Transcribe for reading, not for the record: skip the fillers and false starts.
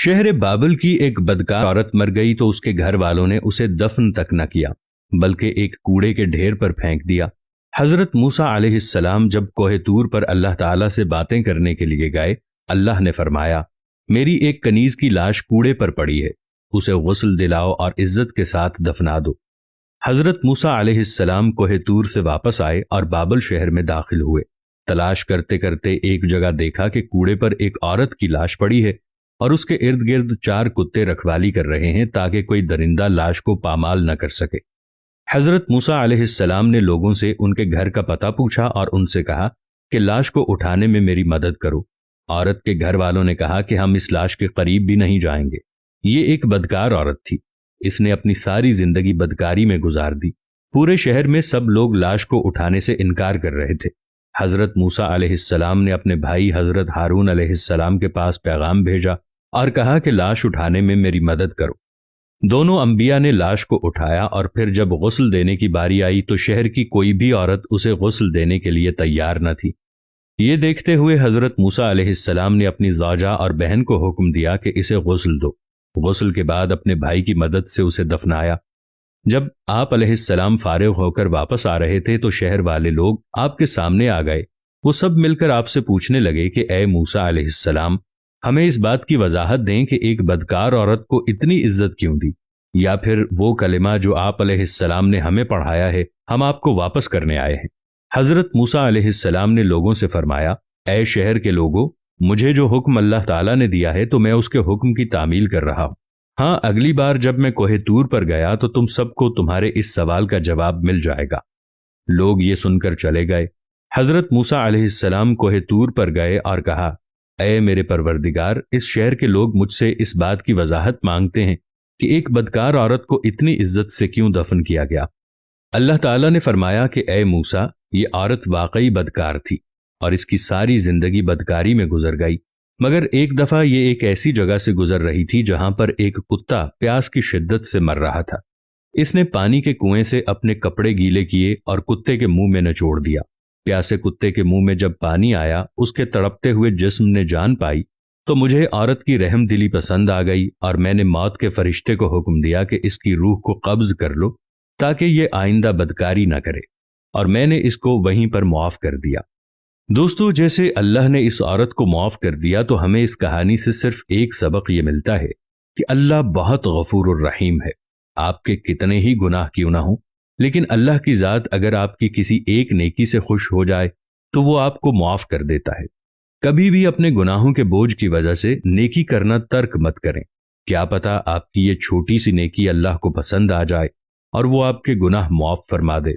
شہر بابل کی ایک بدکار عورت مر گئی تو اس کے گھر والوں نے اسے دفن تک نہ کیا بلکہ ایک کوڑے کے ڈھیر پر پھینک دیا۔ حضرت موسیٰ علیہ السلام جب کوہ طور پر اللہ تعالیٰ سے باتیں کرنے کے لیے گئے، اللہ نے فرمایا، میری ایک کنیز کی لاش کوڑے پر پڑی ہے، اسے غسل دلاؤ اور عزت کے ساتھ دفنا دو۔ حضرت موسیٰ علیہ السلام کوہ طور سے واپس آئے اور بابل شہر میں داخل ہوئے۔ تلاش کرتے کرتے ایک جگہ دیکھا کہ کوڑے پر ایک عورت کی لاش پڑی ہے اور اس کے ارد گرد 4 کتے رکھوالی کر رہے ہیں تاکہ کوئی درندہ لاش کو پامال نہ کر سکے۔ حضرت موسیٰ علیہ السلام نے لوگوں سے ان کے گھر کا پتہ پوچھا اور ان سے کہا کہ لاش کو اٹھانے میں میری مدد کرو۔ عورت کے گھر والوں نے کہا کہ ہم اس لاش کے قریب بھی نہیں جائیں گے۔ یہ ایک بدکار عورت تھی، اس نے اپنی ساری زندگی بدکاری میں گزار دی۔ پورے شہر میں سب لوگ لاش کو اٹھانے سے انکار کر رہے تھے۔ حضرت موسیٰ علیہ السلام نے اپنے بھائی حضرت ہارون علیہ السلام کے پاس پیغام بھیجا اور کہا کہ لاش اٹھانے میں میری مدد کرو۔ دونوں انبیاء نے لاش کو اٹھایا اور پھر جب غسل دینے کی باری آئی تو شہر کی کوئی بھی عورت اسے غسل دینے کے لیے تیار نہ تھی۔ یہ دیکھتے ہوئے حضرت موسیٰ علیہ السلام نے اپنی زوجہ اور بہن کو حکم دیا کہ اسے غسل دو۔ غسل کے بعد اپنے بھائی کی مدد سے اسے دفنایا۔ جب آپ علیہ السلام فارغ ہو کر واپس آ رہے تھے تو شہر والے لوگ آپ کے سامنے آ گئے۔ وہ سب مل کر آپ سے پوچھنے لگے کہ اے موسیٰ علیہ السلام، ہمیں اس بات کی وضاحت دیں کہ ایک بدکار عورت کو اتنی عزت کیوں دی، یا پھر وہ کلمہ جو آپ علیہ السلام نے ہمیں پڑھایا ہے ہم آپ کو واپس کرنے آئے ہیں۔ حضرت موسیٰ علیہ السلام نے لوگوں سے فرمایا، اے شہر کے لوگوں، مجھے جو حکم اللہ تعالیٰ نے دیا ہے تو میں اس کے حکم کی تعمیل کر رہا ہوں۔ ہاں، اگلی بار جب میں کوہ طور پر گیا تو تم سب کو تمہارے اس سوال کا جواب مل جائے گا۔ لوگ یہ سن کر چلے گئے۔ حضرت موسیٰ علیہ السلام کوہ طور پر گئے اور کہا، اے میرے پروردگار، اس شہر کے لوگ مجھ سے اس بات کی وضاحت مانگتے ہیں کہ ایک بدکار عورت کو اتنی عزت سے کیوں دفن کیا گیا۔ اللہ تعالیٰ نے فرمایا کہ اے موسیٰ، یہ عورت واقعی بدکار تھی اور اس کی ساری زندگی بدکاری میں گزر گئی، مگر ایک دفعہ یہ ایک ایسی جگہ سے گزر رہی تھی جہاں پر ایک کتا پیاس کی شدت سے مر رہا تھا۔ اس نے پانی کے کنویں سے اپنے کپڑے گیلے کیے اور کتے کے منہ میں نچوڑ دیا۔ پیاسے کتے کے منہ میں جب پانی آیا، اس کے تڑپتے ہوئے جسم نے جان پائی تو مجھے عورت کی رحم دلی پسند آ گئی اور میں نے موت کے فرشتے کو حکم دیا کہ اس کی روح کو قبض کر لو تاکہ یہ آئندہ بدکاری نہ کرے، اور میں نے اس کو وہیں پر معاف کر دیا۔ دوستو، جیسے اللہ نے اس عورت کو معاف کر دیا تو ہمیں اس کہانی سے صرف ایک سبق یہ ملتا ہے کہ اللہ بہت غفور الرحیم ہے۔ آپ کے کتنے ہی گناہ کیوں نہ ہوں، لیکن اللہ کی ذات اگر آپ کی کسی ایک نیکی سے خوش ہو جائے تو وہ آپ کو معاف کر دیتا ہے۔ کبھی بھی اپنے گناہوں کے بوجھ کی وجہ سے نیکی کرنا ترک مت کریں۔ کیا پتہ آپ کی یہ چھوٹی سی نیکی اللہ کو پسند آ جائے اور وہ آپ کے گناہ معاف فرما دے۔